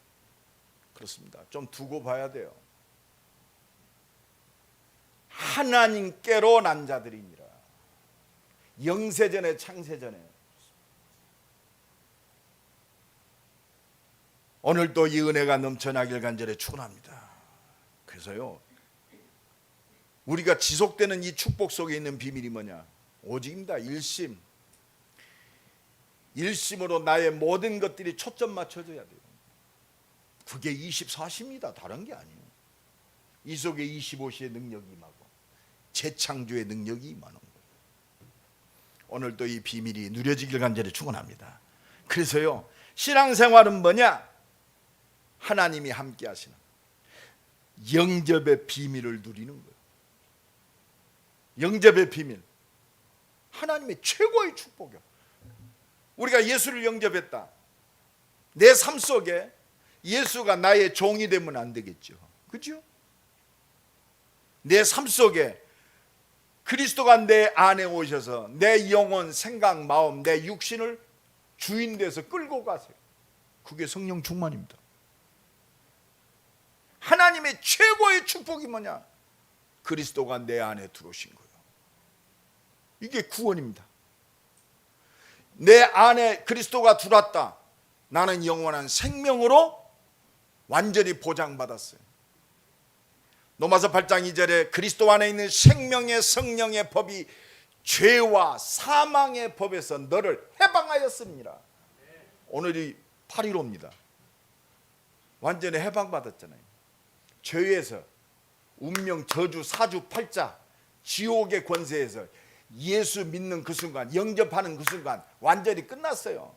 그렇습니다. 좀 두고 봐야 돼요. 하나님께로 난 자들이니라. 영세전에 창세전에. 오늘도 이 은혜가 넘쳐나길 간절히 축원합니다. 그래서요, 우리가 지속되는 이 축복 속에 있는 비밀이 뭐냐? 오직입니다. 일심으로 나의 모든 것들이 초점 맞춰져야 돼요. 그게 24시입니다. 다른 게 아니에요. 이 속에 25시의 능력이 임하고 재창조의 능력이 임하는 거예요. 오늘도 이 비밀이 누려지길 간절히 축원합니다. 그래서요, 신앙생활은 뭐냐? 하나님이 함께 하시는 영접의 비밀을 누리는 거예요. 영접의 비밀, 하나님의 최고의 축복이요. 우리가 예수를 영접했다. 내 삶 속에 예수가 나의 종이 되면 안 되겠죠. 그렇죠? 내 삶 속에 그리스도가 내 안에 오셔서 내 영혼, 생각, 마음, 내 육신을 주인 돼서 끌고 가세요. 그게 성령 충만입니다. 하나님의 최고의 축복이 뭐냐? 그리스도가 내 안에 들어오신 거예요. 이게 구원입니다. 내 안에 그리스도가 들어왔다. 나는 영원한 생명으로 완전히 보장받았어요. 로마서 8장 2절에 그리스도 안에 있는 생명의 성령의 법이 죄와 사망의 법에서 너를 해방하였습니다. 오늘이 8.15입니다. 완전히 해방받았잖아요. 죄에서, 운명, 저주, 사주, 팔자, 지옥의 권세에서 예수 믿는 그 순간, 영접하는 그 순간 완전히 끝났어요.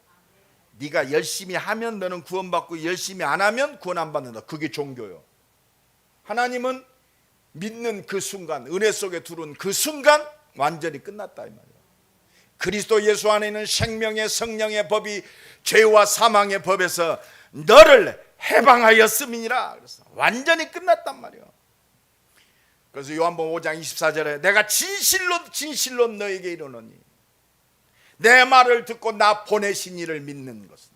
네가 열심히 하면 너는 구원받고 열심히 안 하면 구원 안 받는다. 그게 종교요. 하나님은 믿는 그 순간, 은혜 속에 들어온 그 순간 완전히 끝났다 이 말이에요. 그리스도 예수 안에 있는 생명의 성령의 법이 죄와 사망의 법에서 너를 해방하였음이니라. 그래서 완전히 끝났단 말이에요. 그래서 요한복음 5장 24절에 내가 진실로 너에게 이르노니 내 말을 듣고 나 보내신 이를 믿는 것은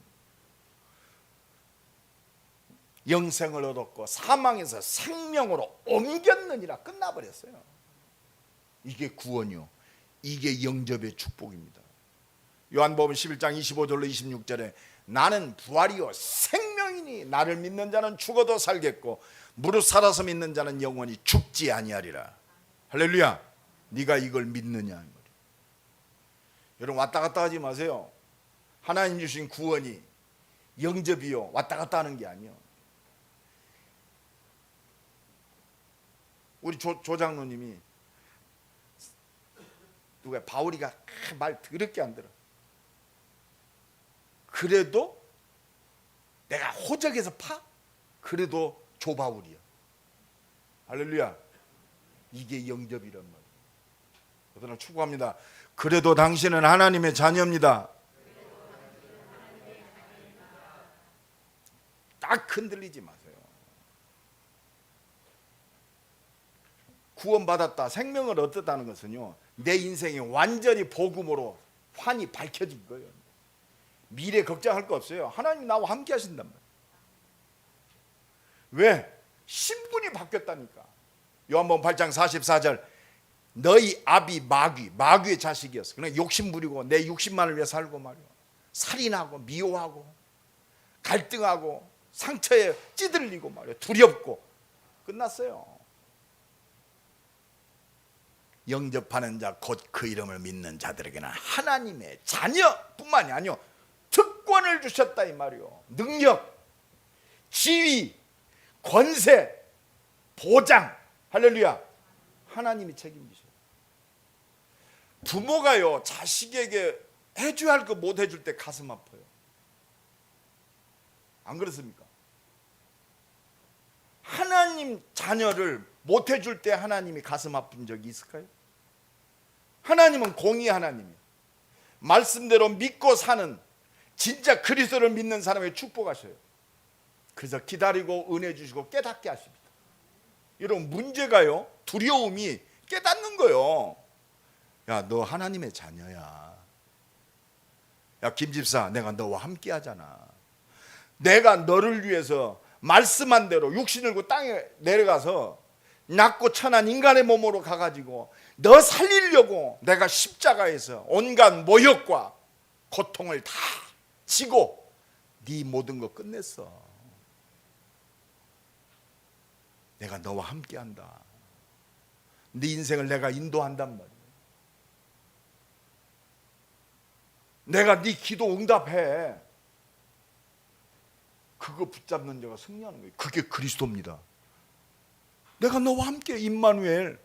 영생을 얻었고 사망에서 생명으로 옮겼느니라. 끝나버렸어요. 이게 구원이요, 이게 영접의 축복입니다. 요한복음 11장 25절로 26절에 나는 부활이요 생명이니 나를 믿는 자는 죽어도 살겠고 무릇 살아서 믿는 자는 영원히 죽지 아니하리라. 할렐루야. 네가 이걸 믿느냐. 여러분 왔다 갔다 하지 마세요. 하나님 주신 구원이 영접이요 왔다 갔다 하는 게 아니요. 우리 조 장로님이 누가 바울이가 말 더럽게 안 들어. 그래도 내가 호적에서 파? 그래도 조바울이야. 할렐루야. 이게 영접이란 말이에요. 그러나 축복합니다. 그래도 당신은 하나님의 자녀입니다. 딱 흔들리지 마세요. 구원받았다, 생명을 얻었다는 것은요, 내 인생이 완전히 복음으로 환히 밝혀진 거예요. 미래 걱정할 거 없어요. 하나님 나와 함께 하신단 말이에요. 왜? 신분이 바뀌었다니까. 요한복음 8장 44절 너희 아비 마귀의 자식이었어. 그냥 욕심 부리고 내 육신만을 위해 살고 말이야. 살인하고 미워하고 갈등하고 상처에 찌들리고 말이야. 두렵고 끝났어요. 영접하는 자 곧 그 이름을 믿는 자들에게는 하나님의 자녀뿐만이 아니요 특권을 주셨다 이 말이요. 능력, 지위, 권세, 보장, 할렐루야. 하나님이 책임지셔요. 부모가요 자식에게 해줘야 할 거 못 해줄 때 가슴 아파요. 안 그렇습니까? 하나님 자녀를 못 해줄 때 하나님이 가슴 아픈 적이 있을까요? 하나님은 공의 하나님이에요. 말씀대로 믿고 사는 진짜 그리스도를 믿는 사람에게 축복하셔요. 그래서 기다리고 은혜 주시고 깨닫게 하십니다. 여러분 문제가요 두려움이 깨닫는 거예요. 야, 너 하나님의 자녀야. 야, 김집사, 내가 너와 함께 하잖아. 내가 너를 위해서 말씀한 대로 육신을 고 땅에 내려가서 낮고 천한 인간의 몸으로 가가지고 너 살리려고 내가 십자가에서 온갖 모욕과 고통을 다 지고 네 모든 거 끝냈어. 내가 너와 함께 한다. 네 인생을 내가 인도한단 말이야. 내가 네 기도 응답해. 그거 붙잡는 자가 승리하는 거예요. 그게 그리스도입니다. 내가 너와 함께 임마누엘.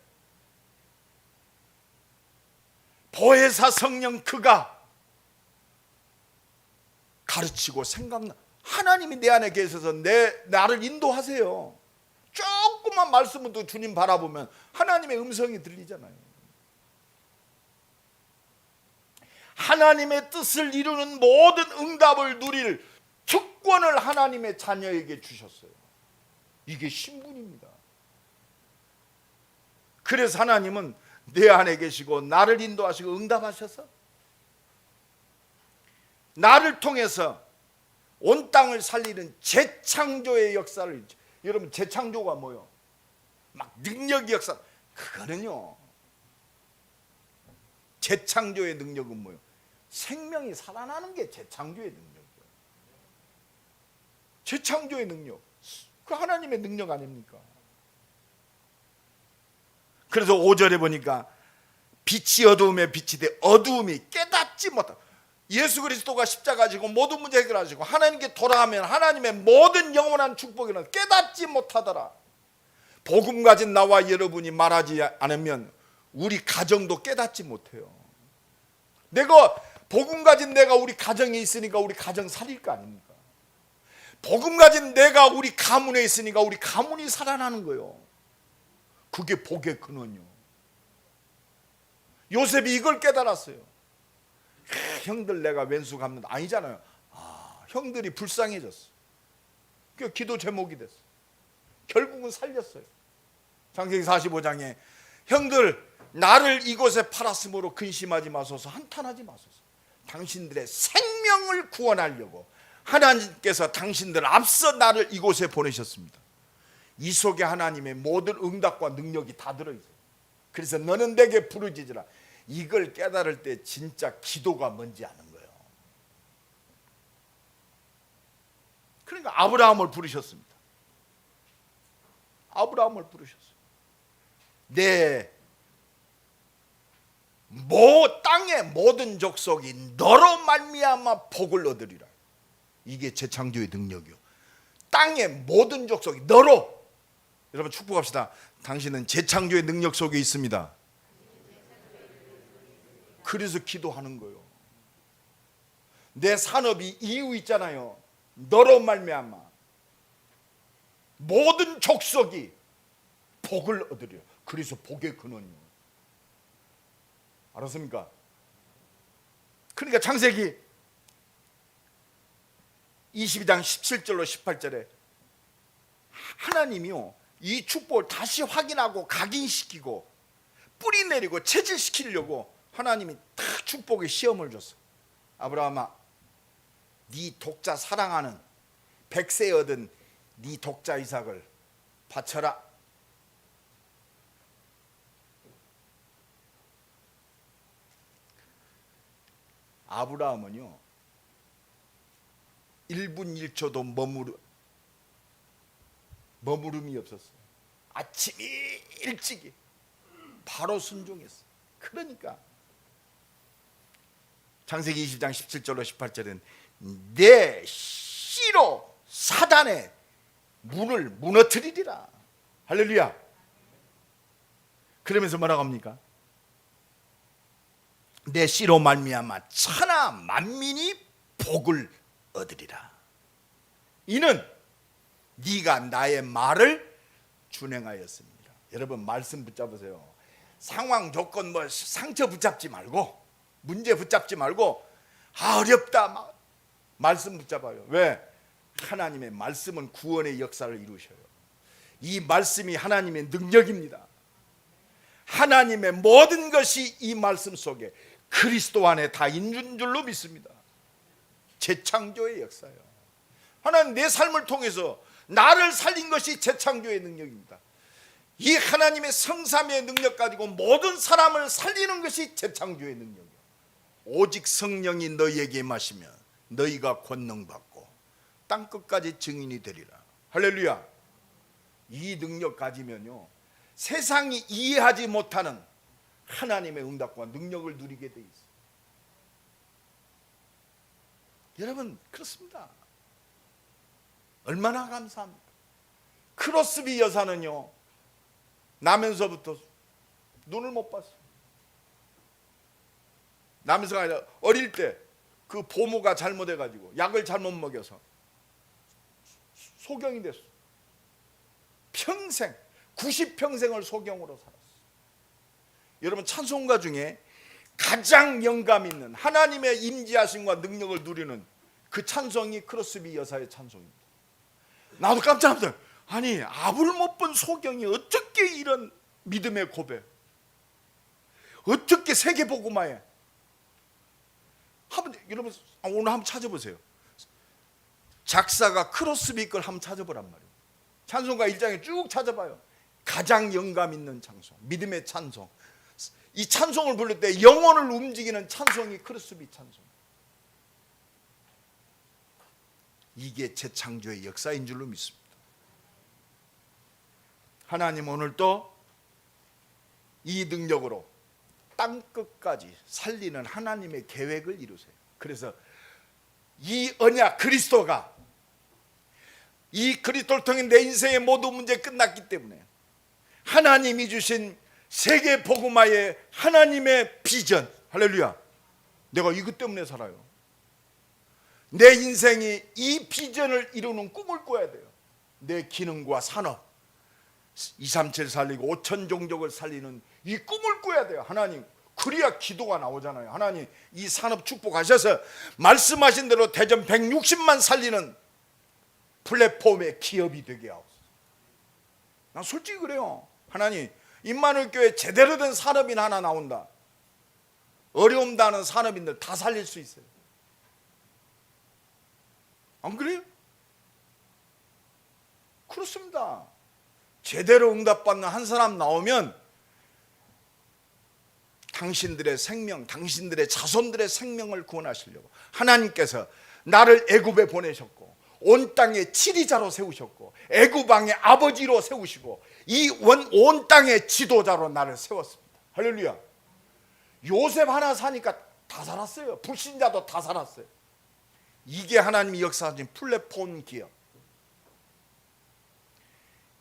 보혜사 성령 그가 가르치고 생각나. 하나님이 내 안에 계셔서 나를 인도하세요. 조금만 말씀을 또 주님 바라보면 하나님의 음성이 들리잖아요. 하나님의 뜻을 이루는 모든 응답을 누릴 특권을 하나님의 자녀에게 주셨어요. 이게 신분입니다. 그래서 하나님은 내 안에 계시고 나를 인도하시고 응답하셔서 나를 통해서 온 땅을 살리는 재창조의 역사를, 여러분 재창조가 뭐요? 막 능력의 역사, 그거는요 재창조의 능력은 뭐요? 생명이 살아나는 게 재창조의 능력이에요. 재창조의 능력, 그 하나님의 능력 아닙니까? 그래서 5절에 보니까 빛이 어두움에 빛이 돼 어두움이 깨닫지 못하다. 예수 그리스도가 십자가 지고 모든 문제 해결하시고 하나님께 돌아가면 하나님의 모든 영원한 축복이는 깨닫지 못하더라. 복음 가진 나와 여러분이 말하지 않으면 우리 가정도 깨닫지 못해요. 내가 복음 가진 내가 우리 가정에 있으니까 우리 가정 살릴 거 아닙니까? 복음 가진 내가 우리 가문에 있으니까 우리 가문이 살아나는 거예요. 그게 복의 근원이요. 요셉이 이걸 깨달았어요. 형들 내가 왼수 갚는다 아니잖아요. 형들이 불쌍해졌어. 그 기도 제목이 됐어. 결국은 살렸어요. 창세기 45장에 형들 나를 이곳에 팔았으므로 근심하지 마소서, 한탄하지 마소서. 당신들의 생명을 구원하려고 하나님께서 당신들 앞서 나를 이곳에 보내셨습니다. 이 속에 하나님의 모든 응답과 능력이 다 들어있어요. 그래서 너는 내게 부르짖으라. 이걸 깨달을 때 진짜 기도가 뭔지 아는 거예요. 그러니까 아브라함을 부르셨습니다. 아브라함을 부르셨어요. 땅의 모든 족속이 너로 말미암아 복을 얻으리라. 이게 재창조의 능력이요. 땅의 모든 족속이 너로. 여러분 축복합시다. 당신은 재창조의 능력 속에 있습니다. 그래서 기도하는 거예요. 내 산업이 이유 있잖아요. 너로 말미암아 모든 족속이 복을 얻으려. 그래서 복의 근원이에요. 알았습니까? 그러니까 창세기 22장 17절로 18절에 하나님이요 이 축복을 다시 확인하고 각인시키고 뿌리 내리고 체질시키려고 하나님이 다 축복의 시험을 줬어. 아브라함아, 네 독자 사랑하는 100세 얻은 네 독자 이삭을 바쳐라. 아브라함은요 1분 1초도 머무름이 없었어요. 아침 일찍이 바로 순종했어요. 그러니까 창세기 20장 17절로 18절은 내 씨로 사단의 문을 무너뜨리리라. 할렐루야. 그러면서 뭐라고 합니까? 내 씨로 말미암아 천하 만민이 복을 얻으리라. 이는 네가 나의 말을 준행하였습니다. 여러분 말씀 붙잡으세요. 상황 조건 상처 붙잡지 말고 문제 붙잡지 말고 어렵다 막 말씀 붙잡아요. 왜? 하나님의 말씀은 구원의 역사를 이루셔요. 이 말씀이 하나님의 능력입니다. 하나님의 모든 것이 이 말씀 속에 그리스도 안에 다 있는 줄로 믿습니다. 재창조의 역사예요. 하나님 내 삶을 통해서 나를 살린 것이 재창조의 능력입니다. 이 하나님의 성삼의 능력 가지고 모든 사람을 살리는 것이 재창조의 능력이에요. 오직 성령이 너희에게 임하시면 너희가 권능 받고 땅 끝까지 증인이 되리라. 할렐루야. 이 능력 가지면요 세상이 이해하지 못하는 하나님의 응답과 능력을 누리게 돼 있어요. 여러분 그렇습니다. 얼마나 감사합니까? 크로스비 여사는요 나면서부터 눈을 못 봤어요. 나면서가 아니라 어릴 때 그 보모가 잘못해가지고 약을 잘못 먹여서 소경이 됐어. 평생 90평생을 소경으로 살았어. 여러분 찬송가 중에 가장 영감 있는 하나님의 임재하심과 능력을 누리는 그 찬송이 크로스비 여사의 찬송입니다. 나도 깜짝 놀랐어요. 아니 앞을 못 본 소경이 어떻게 이런 믿음의 고백, 어떻게 세계복음화에 여러분 오늘 한번 찾아보세요. 작사가 크로스비 걸 한번 찾아보란 말이에요. 찬송가 1장에 쭉 찾아봐요. 가장 영감 있는 찬송, 믿음의 찬송. 이 찬송을 부를 때 영혼을 움직이는 찬송이 크로스비 찬송. 이게 재창조의 역사인 줄로 믿습니다. 하나님 오늘 또 이 능력으로 땅 끝까지 살리는 하나님의 계획을 이루세요. 그래서 이 언약 그리스도가 이 그리스도를 통해 내 인생의 모든 문제 끝났기 때문에 하나님이 주신 세계 복음화의 하나님의 비전, 할렐루야. 내가 이것 때문에 살아요. 내 인생이 이 비전을 이루는 꿈을 꿔야 돼요. 내 기능과 산업 237 살리고 5천 종족을 살리는 이 꿈을 꿔야 돼요. 하나님 그래야 기도가 나오잖아요. 하나님 이 산업 축복하셔서 말씀하신 대로 대전 160만 살리는 플랫폼의 기업이 되게 하옵소서. 난 솔직히 그래요. 하나님 임마누엘 교회 제대로 된 산업인 하나 나온다. 어려움다는 산업인들 다 살릴 수 있어요. 안 그래요? 그렇습니다. 제대로 응답받는 한 사람 나오면 당신들의 생명, 당신들의 자손들의 생명을 구원하시려고 하나님께서 나를 애굽에 보내셨고 온 땅의 지리자로 세우셨고 애굽 왕의 아버지로 세우시고 이 온 땅의 지도자로 나를 세웠습니다. 할렐루야. 요셉 하나 사니까 다 살았어요. 불신자도 다 살았어요. 이게 하나님이 역사하신 플랫폼 기업.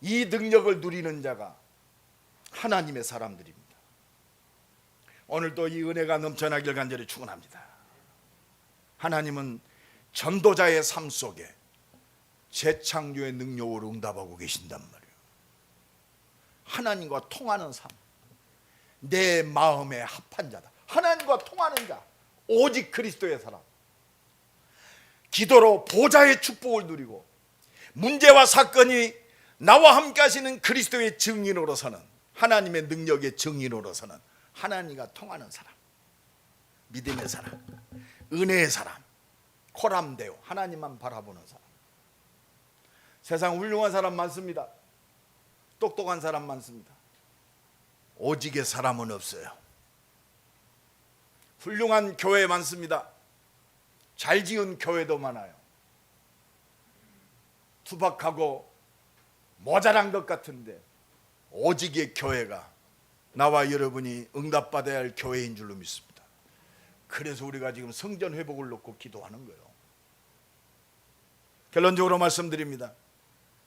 이 능력을 누리는 자가 하나님의 사람들입니다. 오늘도 이 은혜가 넘쳐나길 간절히 축원합니다. 하나님은 전도자의 삶 속에 재창조의 능력으로 응답하고 계신단 말이에요. 하나님과 통하는 삶, 내 마음에 합한 자다. 하나님과 통하는 자, 오직 그리스도의 사람. 기도로 보좌의 축복을 누리고 문제와 사건이 나와 함께 하시는 그리스도의 증인으로서는, 하나님의 능력의 증인으로서는 하나님과 통하는 사람, 믿음의 사람, 은혜의 사람, 코람데오, 하나님만 바라보는 사람. 세상 훌륭한 사람 많습니다. 똑똑한 사람 많습니다. 오직의 사람은 없어요. 훌륭한 교회 많습니다. 잘 지은 교회도 많아요. 투박하고 모자란 것 같은데 오직의 교회가 나와 여러분이 응답받아야 할 교회인 줄로 믿습니다. 그래서 우리가 지금 성전 회복을 놓고 기도하는 거예요. 결론적으로 말씀드립니다.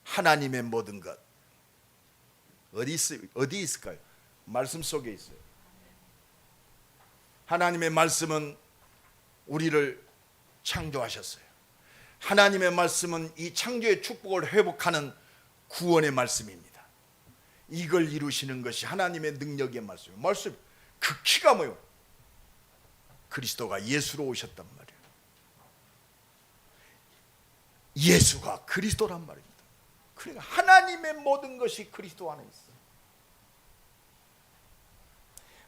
하나님의 모든 것 어디 있을까요? 말씀 속에 있어요. 하나님의 말씀은 우리를 창조하셨어요. 하나님의 말씀은 이 창조의 축복을 회복하는 구원의 말씀입니다. 이걸 이루시는 것이 하나님의 능력의 말씀이에요. 말씀 극히가 뭐요? 그리스도가 예수로 오셨단 말이에요. 예수가 그리스도란 말입니다. 그러니까 하나님의 모든 것이 그리스도 안에 있어요.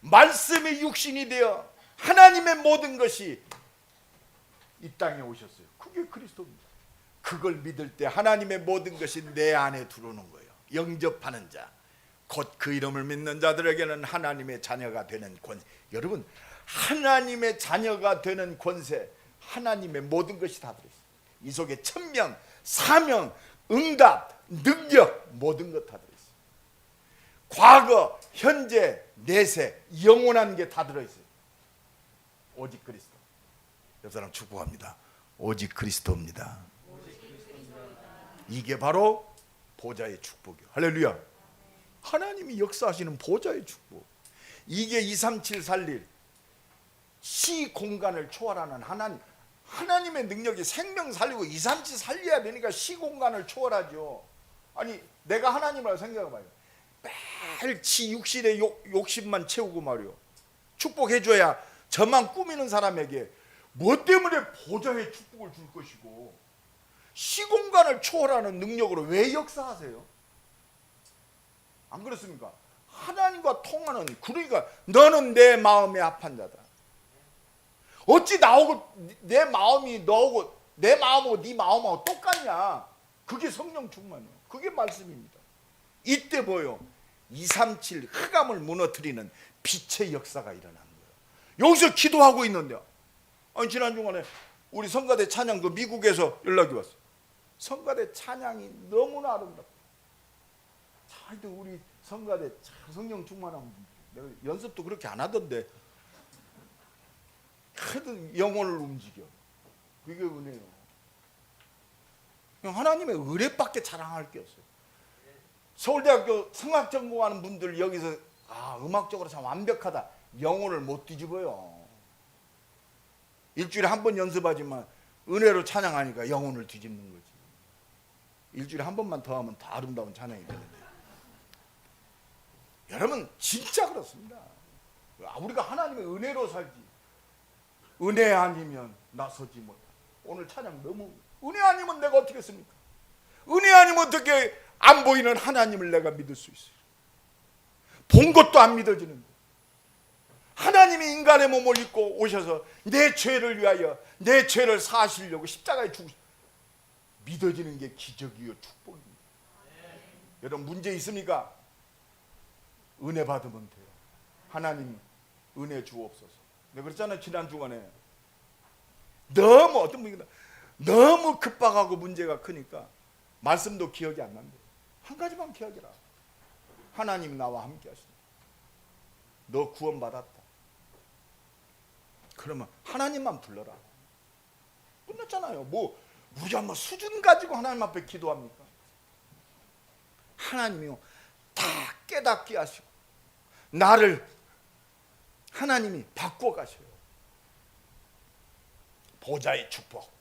말씀이 육신이 되어 하나님의 모든 것이 이 땅에 오셨어요. 그게 그리스도입니다. 그걸 믿을 때 하나님의 모든 것이 내 안에 들어오는 거예요. 영접하는 자, 곧 그 이름을 믿는 자들에게는 하나님의 자녀가 되는 권세. 여러분, 하나님의 자녀가 되는 권세, 하나님의 모든 것이 다 들어있어요. 이 속에 천명, 사명, 응답, 능력, 모든 것 다 들어있어요. 과거, 현재, 내세, 영원한 게 다 들어있어요. 오직 그리스도. 옆 사람 축복합니다. 오직 그리스도입니다. 이게 바로 보좌의 축복이에요. 할렐루야. 하나님이 역사하시는 보좌의 축복. 이게 237 살릴 시 공간을 초월하는 하나님의 능력이 생명 살리고 237 살려야 되니까 시 공간을 초월하죠. 아니 내가 하나님이라고 생각해봐요. 매일 지 육신의 욕심만 채우고 말이요. 축복해줘야 저만 꾸미는 사람에게 뭐 때문에 보좌의 축복을 줄 것이고 시공간을 초월하는 능력으로 왜 역사하세요? 안 그렇습니까? 하나님과 통하는, 그러니까 너는 내 마음에 합한 자다. 어찌 나오고 내 마음이 너하고 내 마음하고 네 마음하고 똑같냐? 그게 성령 충만이에요. 그게 말씀입니다. 이때 뭐요? 237 흑암을 무너뜨리는 빛의 역사가 일어나는 거예요. 여기서 기도하고 있는데요. 아니 지난 주간에 우리 성가대 찬양도 미국에서 연락이 왔어요. 성가대 찬양이 너무나 아름답다. 하여튼 우리 성가대 성령 충만한, 내가 연습도 그렇게 안 하던데 하여튼 영혼을 움직여. 그게 은혜예요. 하나님의 은혜밖에 자랑할 게 없어요. 서울대학교 성악 전공하는 분들 여기서 음악적으로 참 완벽하다. 영혼을 못 뒤집어요. 일주일에 한 번 연습하지만 은혜로 찬양하니까 영혼을 뒤집는 거지. 일주일에 한 번만 더 하면 더 아름다운 찬양이 되는데. 여러분 진짜 그렇습니다. 우리가 하나님의 은혜로 살지 은혜 아니면 나서지 못해. 오늘 찬양 너무 은혜 아니면 내가 어떻게 했습니까? 은혜 아니면 어떻게 안 보이는 하나님을 내가 믿을 수 있어요? 본 것도 안 믿어지는데 하나님이 인간의 몸을 입고 오셔서 내 죄를 위하여 내 죄를 사하시려고 십자가에 죽으셨어요. 믿어지는 게 기적이요 축복입니다. 여러분 문제 있습니까? 은혜 받으면 돼요. 하나님 은혜 주옵소서. 내가 그랬잖아요 지난 주간에. 너무 어떤 분이 너무 급박하고 문제가 크니까 말씀도 기억이 안 난대. 한 가지만 기억해라. 하나님 나와 함께 하시네. 너 구원받았다. 그러면 하나님만 불러라. 끝났잖아요. 우리가 수준 가지고 하나님 앞에 기도합니까? 하나님이요 다 깨닫게 하시고 나를 하나님이 바꿔 가셔요. 보좌의 축복,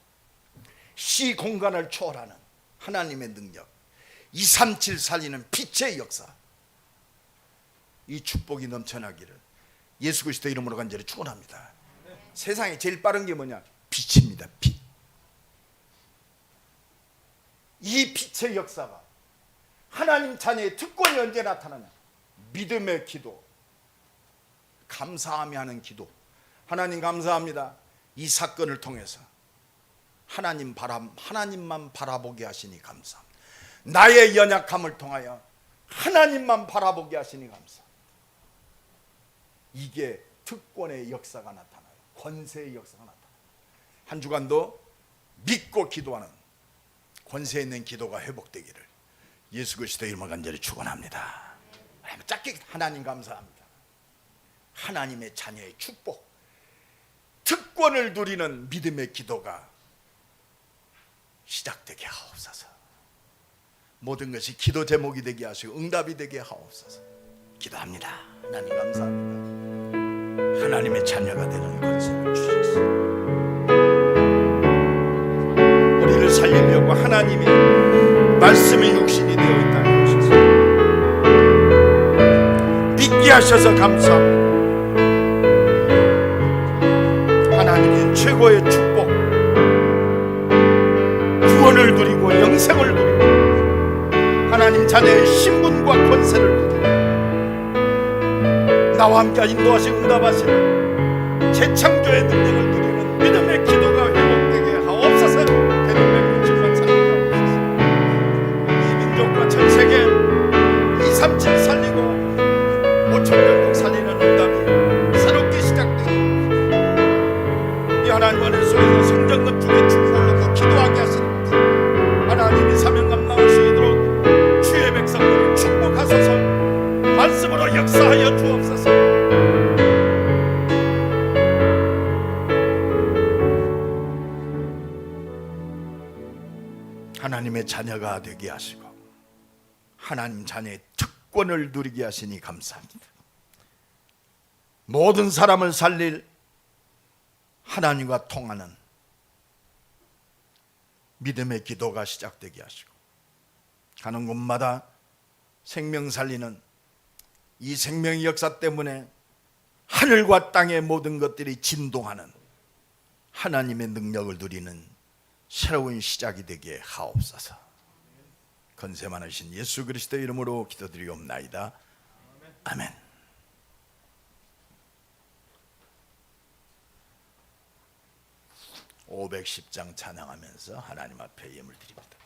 시 공간을 초월하는 하나님의 능력, 237 살리는 빛의 역사, 이 축복이 넘쳐나기를 예수 그리스도 이름으로 간절히 축원합니다. 세상에 제일 빠른 게 뭐냐? 빛입니다. 빛. 이 빛의 역사가 하나님 자녀의 특권이 언제 나타나냐? 믿음의 기도, 감사하며 하는 기도. 하나님 감사합니다. 이 사건을 통해서 하나님만 바라보게 하시니 감사합니다. 나의 연약함을 통하여 하나님만 바라보게 하시니 감사. 이게 특권의 역사가 나타나요. 권세의 역사가 나타나요. 한 주간도 믿고 기도하는 권세 있는 기도가 회복되기를 예수 그리스도의 이름으로 간절히 축원합니다. 짧게 하나님 감사합니다. 하나님의 자녀의 축복, 특권을 누리는 믿음의 기도가 시작되게 하옵소서. 모든 것이 기도 제목이 되게 하시고 응답이 되게 하옵소서. 기도합니다. 하나님 감사합니다. 하나님의 자녀가 되는 권세를 주셨습니다. 우리를 살리려고 하나님이 말씀의 육신이 되어 있다는 것이죠. 믿게 하셔서 감사합니다. 하나님은 최고의 축복, 구원을 누리고 영생을 누리고 하나님 자녀의 신분과 권세를 누리고 나와 함께 인도하시고 응답하시는 재창조의 능력을 누리는 믿음의 기도가 회복되게 하옵소서. 대동맥 문질만 살리게 하옵소서. 이 민족과 전 세계 237 살리고 5천년국 살리는 응답이 새롭게 시작되게 이 하나님 안에 속에서 성전 건축의 축복을 놓고 기도하게 하시는 하나님이 사명감 나올 수 있도록 주의 백성들을 축복하소서. 말씀으로 역사하여 주옵소서. 하나님의 자녀가 되게 하시고 하나님 자녀의 특권을 누리게 하시니 감사합니다. 모든 사람을 살릴 하나님과 통하는 믿음의 기도가 시작되게 하시고 가는 곳마다 생명 살리는 이 생명의 역사 때문에 하늘과 땅의 모든 것들이 진동하는 하나님의 능력을 누리는 새로운 시작이 되게 하옵소서. 권세 많으신 예수 그리스도의 이름으로 기도드리옵나이다. 아멘. 510장 찬양하면서 하나님 앞에 예물 드립니다.